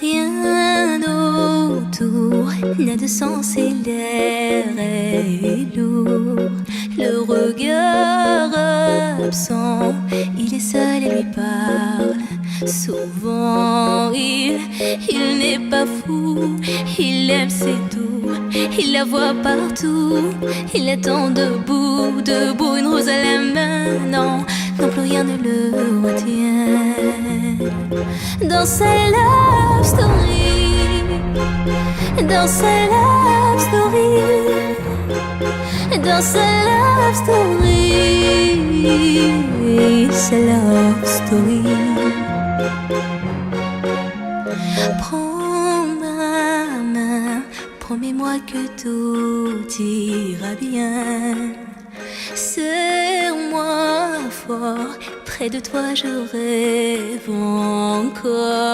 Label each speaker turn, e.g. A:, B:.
A: Rien autour n'a de sens et l'air est lourd. Le regard absent, il est seul et lui parle. Souvent il n'est pas fou, il aime c'est tout, il la voit partout, il attend debout, debout, une rose à la main, non, non plus rien ne le retient. Dans sa love story, dans sa love story, dans sa love story, sa love story. Prends ma main, promets-moi que tout ira bien. Serre-moi fort, près de toi je rêve encore.